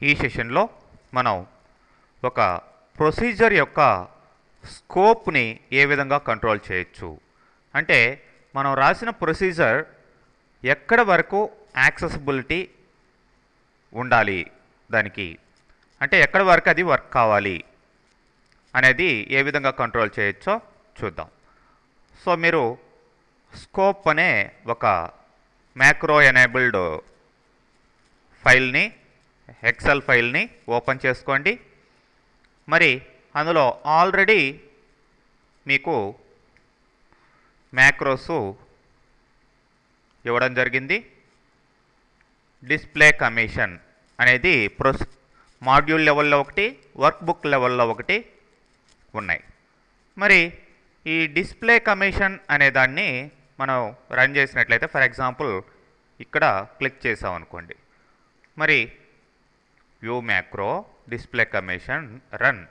ఈ సెషన్లో మనం ఒక ప్రొసీజర్ యొక్క స్కోప్ని ఏ విధంగా కంట్రోల్ చేయొచ్చు అంటే మనం రాసిన ప్రొసీజర్ ఎక్కడ వరకు యాక్సెసిబిలిటీ ఉండాలి దానికి అంటే ఎక్కడ వరకు అది వర్క్ కావాలి అనేది ఏ విధంగా కంట్రోల్ చేయొచ్చో చూద్దాం. సో మీరు స్కోప్ అనే ఒక మ్యాక్రో ఎనేబుల్డ్ ఫైల్ని ఎక్సెల్ ఫైల్ని ఓపెన్ చేసుకోండి. మరి అందులో ఆల్రెడీ మీకు మ్యాక్రోస్ ఇవ్వడం జరిగింది. డిస్ప్లే కమిషన్ అనేది మాడ్యూల్ లెవెల్లో ఒకటి, వర్క్ బుక్ లెవెల్లో ఒకటి ఉన్నాయి. మరి ఈ డిస్ప్లే కమిషన్ అనే దాన్ని మనం రన్ చేసినట్లయితే ఫర్ ఎగ్జాంపుల్ ఇక్కడ క్లిక్ చేసాం అనుకోండి. మరి view macro display commission run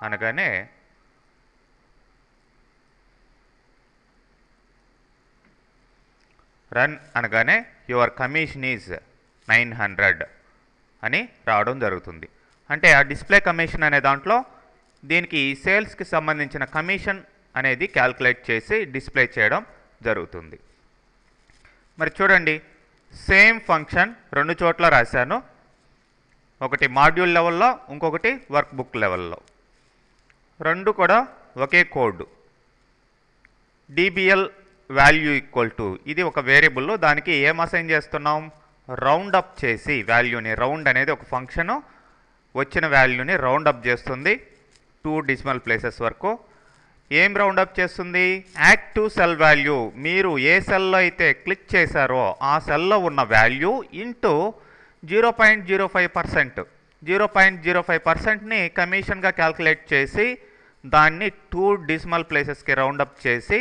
అనగానే యువర్ కమిషన్ ఈజ్ 900 అని రావడం జరుగుతుంది. అంటే ఆ డిస్ప్లే కమిషన్ అనే దాంట్లో దీనికి సేల్స్కి సంబంధించిన కమిషన్ అనేది క్యాల్కులేట్ చేసి డిస్ప్లే చేయడం జరుగుతుంది. మరి చూడండి, సేమ్ ఫంక్షన్ రెండు చోట్ల రాశాను. ఒకటి మాడ్యూల్ లెవెల్లో, ఇంకొకటి వర్క్ బుక్ లెవెల్లో. రెండు కూడా ఒకే code. DBL value equal to ఇది ఒక వేరియబుల్, దానికి ఏం అసైన్ చేస్తున్నాం, రౌండ్ అప్ చేసి వాల్యూని, రౌండ్ అనేది ఒక ఫంక్షను, వచ్చిన వాల్యూని రౌండ్ అప్ చేస్తుంది 2 డెసిమల్ ప్లేసెస్ వరకు. ఏం రౌండ్ అప్ చేస్తుంది, యాక్టివ్ సెల్ వాల్యూ, మీరు ఏ సెల్లో అయితే క్లిక్ చేశారో ఆ సెల్లో ఉన్న వాల్యూ ఇంటూ 0.05%, 0.05%ని కమిషన్గా క్యాల్కులేట్ చేసి దాన్ని 2 డెసిమల్ ప్లేసెస్కి రౌండ్ అప్ చేసి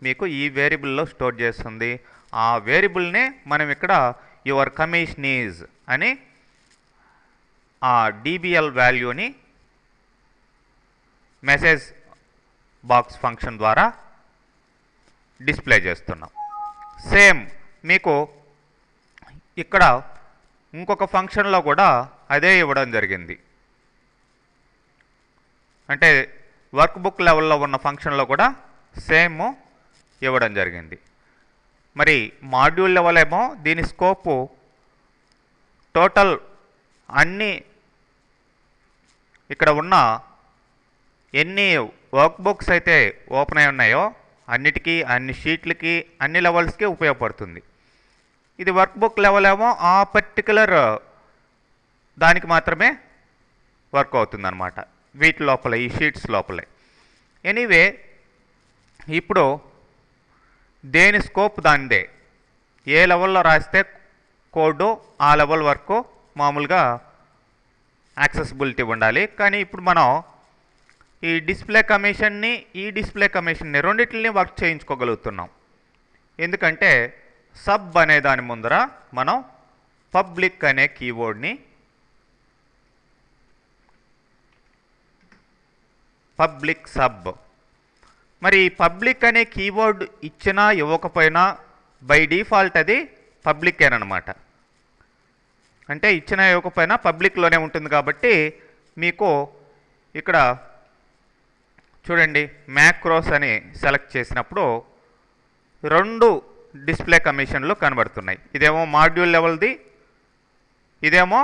మీకు ఈ వేరియబుల్లో స్టోర్ చేస్తుంది. ఆ వేరియబుల్నే మనం ఇక్కడ యువర్ కమిషన్ ఈజ్ అని ఆ డిబిఎల్ వాల్యూని మెసేజ్ బాక్స్ ఫంక్షన్ ద్వారా డిస్ప్లే చేస్తున్నాం. సేమ్ మీకు ఇక్కడ ఇంకొక ఫంక్షన్లో కూడా అదే ఇవ్వడం జరిగింది. అంటే వర్క్ బుక్ లెవెల్లో ఉన్న ఫంక్షన్లో కూడా సేమ్ ఇవ్వడం జరిగింది. మరి మాడ్యూల్ లెవెల్ ఏమో దీని స్కోపు టోటల్ అన్ని ఇక్కడ ఉన్న ఎన్ని వర్క్ బుక్స్ అయితే ఓపెన్ అయి ఉన్నాయో అన్నిటికీ, అన్ని షీట్లకి, అన్ని లెవెల్స్కి ఉపయోగపడుతుంది. ఇది వర్క్ బుక్ లెవెల్ ఏమో ఆ పర్టికులర్ దానికి మాత్రమే వర్క్ అవుతుంది అన్నమాట, వీటి లోపల, ఈ షీట్స్ లోపలే. ఎనీవే, ఇప్పుడు దేని స్కోప్ దానిదే. ఏ లెవెల్లో రాస్తే కోడ్ ఆ లెవెల్ వరకు మామూలుగా యాక్సెసిబిలిటీ ఉండాలి. కానీ ఇప్పుడు మనం ఈ డిస్ప్లే కమిషన్ని రెండింటిని వర్క్ చేయించుకోగలుగుతున్నాం. ఎందుకంటే సబ్ అనే దాని ముందర మనం పబ్లిక్ అనే కీవర్డ్ని, పబ్లిక్ సబ్, మరి పబ్లిక్ అనే కీవర్డ్ ఇచ్చినా ఇవ్వకపోయినా బై డిఫాల్ట్ అది పబ్లికేనమాట. అంటే ఇచ్చినా ఇవ్వకపోయినా పబ్లిక్లోనే ఉంటుంది. కాబట్టి మీకు ఇక్కడ చూడండి, మ్యాక్రోస్ అని సెలెక్ట్ చేసినప్పుడు 2 డిస్ప్లే కమిషన్లు కనబడుతున్నాయి. ఇదేమో మాడ్యూల్ లెవెల్ది, ఇదేమో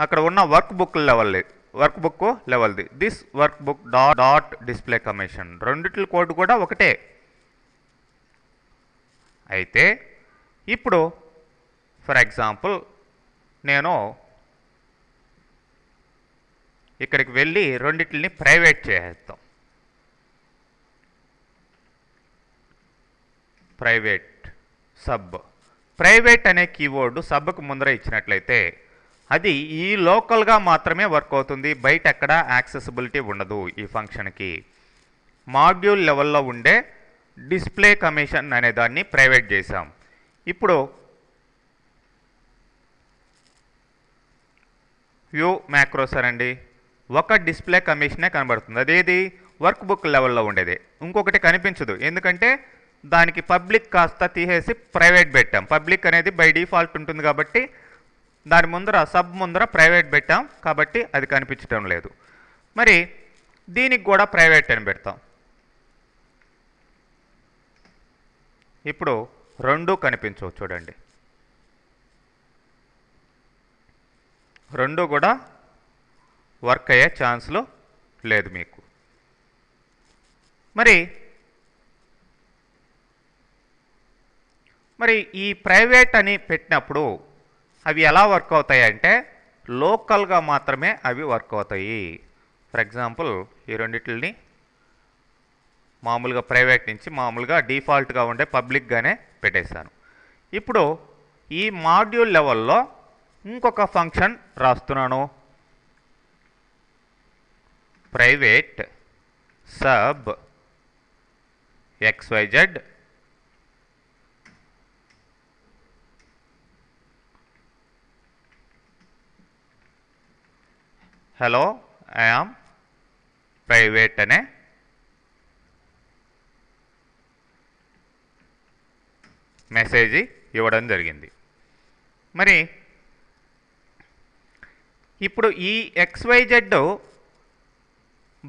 అక్కడ ఉన్న వర్క్ బుక్ లెవెల్ది. This work book dot display commission, రెండిట్ల కోడ్ కూడా ఒకటే. అయితే ఇప్పుడు ఫర్ ఎగ్జాంపుల్ నేను ఇక్కడికి వెళ్ళి రెండిట్లని ప్రైవేట్ చేసేద్దాం. ప్రైవేట్ అనే కీవర్డ్ సబ్కు ముందర ఇచ్చినట్లయితే అది ఈ లోకల్గా మాత్రమే వర్క్ అవుతుంది, బయట ఎక్కడ యాక్సెసిబిలిటీ ఉండదు ఈ ఫంక్షన్కి. మాడ్యూల్ లెవెల్లో ఉండే డిస్ప్లే కమిషన్ అనే దాన్ని ప్రైవేట్ చేసాం. ఇప్పుడు వ్యూ మ్యాక్రోస్ అనండి, ఒక డిస్ప్లే కమిషనే కనబడుతుంది, అదేది వర్క్ బుక్ లెవెల్లో ఉండేది. ఇంకొకటి కనిపించదు, ఎందుకంటే దానికి పబ్లిక్ కాస్త తీసేసి ప్రైవేట్ పెట్టాం. పబ్లిక్ అనేది బై డిఫాల్ట్ ఉంటుంది కాబట్టి దాని ముందర సబ్ ముందర ప్రైవేట్ పెట్టాం కాబట్టి అది కనిపించడం లేదు. మరి దీనికి కూడా ప్రైవేట్ అని పెడతాం. ఇప్పుడు రెండు కనిపించవు చూడండి. రెండు కూడా వర్క్ అయ్యే ఛాన్స్లు లేదు మీకు. మరి ఈ ప్రైవేట్ అని పెట్టినప్పుడు అవి ఎలా వర్క్ అవుతాయి అంటే లోకల్గా మాత్రమే అవి వర్క్ అవుతాయి. ఫర్ ఎగ్జాంపుల్ ఈ రెండిటిని మామూలుగా ప్రైవేట్ నుంచి మామూలుగా డిఫాల్ట్గా ఉండే పబ్లిక్గానే పెట్టేశాను. ఇప్పుడు ఈ మాడ్యూల్ లెవెల్లో ఇంకొక ఫంక్షన్ రాస్తున్నాను. Private sub XYZ hello I am private అనే మెసేజ్ ఇవ్వడం జరిగింది. మరి ఇప్పుడు ఈ XYZ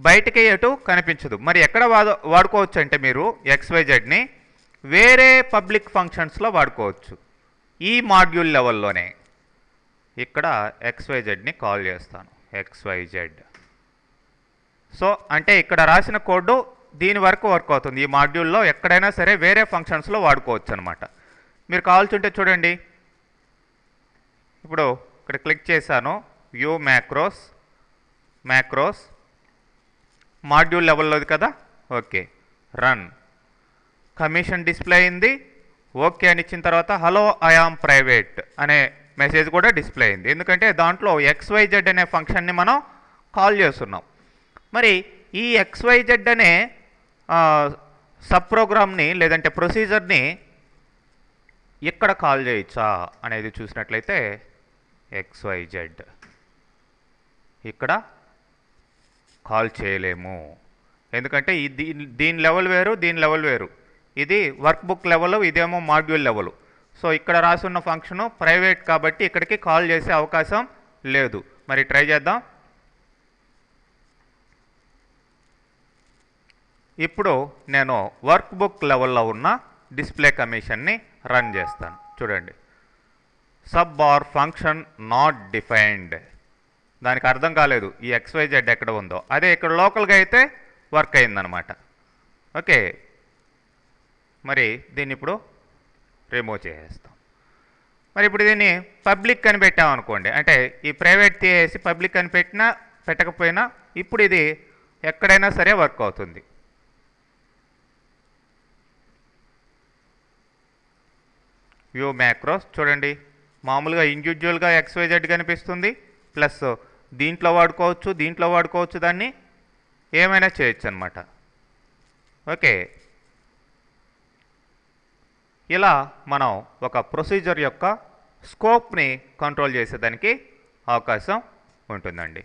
బయటకి ఎటు కనిపించదు. మరి ఎక్కడ వాడుకోవచ్చు అంటే మీరు XYZని వేరే పబ్లిక్ ఫంక్షన్స్లో వాడుకోవచ్చు. ఈ మాడ్యూల్ లెవెల్లోనే ఇక్కడ XYZని కాల్ చేస్తాను. XYZ. సో అంటే ఇక్కడ రాసిన కోడ్ దీని వరకు వర్క్ అవుతుంది. ఈ మాడ్యూల్లో ఎక్కడైనా సరే వేరే ఫంక్షన్స్లో వాడుకోవచ్చు అనమాట. మీరు కావాల్సింటే చూడండి. ఇప్పుడు ఇక్కడ క్లిక్ చేశాను. వ్యూ మ్యాక్రోస్ మాడ్యూల్ లెవెల్లోది కదా. Okay, run. కమిషన్ డిస్ప్లే అయింది. ఓకే అని ఇచ్చిన తర్వాత హలో ఐ యామ్ ప్రైవేట్ అనే మెసేజ్ కూడా డిస్ప్లే అయింది. ఎందుకంటే దాంట్లో XYZ అనే ఫంక్షన్ని మనం కాల్ చేస్తున్నాం. మరి ఈ XYZ అనే సబ్ ప్రోగ్రామ్ని లేదంటే ప్రొసీజర్ని ఇక్కడ కాల్ చేయొచ్చా అనేది చూసినట్లయితే XYZ ఇక్కడ కాల్ చేయలేము. ఎందుకంటే దీని లెవెల్ వేరు, దీని లెవెల్ వేరు. ఇది వర్క్ బుక్ లెవెల్, ఇదేమో మాడ్యూల్ లెవెల్. సో ఇక్కడ రాసున్న ఫంక్షను ప్రైవేట్ కాబట్టి ఇక్కడికి కాల్ చేసే అవకాశం లేదు. మరి ట్రై చేద్దాం. ఇప్పుడు నేను వర్క్ బుక్ లెవెల్లో ఉన్న డిస్ప్లే కమిషన్ని రన్ చేస్తాను. చూడండి, sub or function not defined. దానికి అర్థం కాలేదు ఈ XYZ ఎక్కడ ఉందో. అదే ఇక్కడ లోకల్గా అయితే వర్క్ అయిందనమాట. ఓకే, మరి దీన్ని ఇప్పుడు రిమూవ్ చేసేస్తాం. మరి ఇప్పుడు దీన్ని పబ్లిక్ అని పెట్టామనుకోండి, అంటే ఈ ప్రైవేట్ తీసేసి పబ్లిక్ అని పెట్టకపోయినా ఇప్పుడు ఇది ఎక్కడైనా సరే వర్క్ అవుతుంది. వ్యూ మ్యాక్రోస్ చూడండి, మామూలుగా ఇండివిజువల్గా XYZ కనిపిస్తుంది. ప్లస్ దీంట్లో వాడుకోవచ్చు, దాన్ని ఏమైనా చేయొచ్చు అనమాట. ఓకే, ఇలా మనం ఒక ప్రొసీజర్ యొక్క స్కోప్ని కంట్రోల్ చేసేదానికి అవకాశం ఉంటుందండి.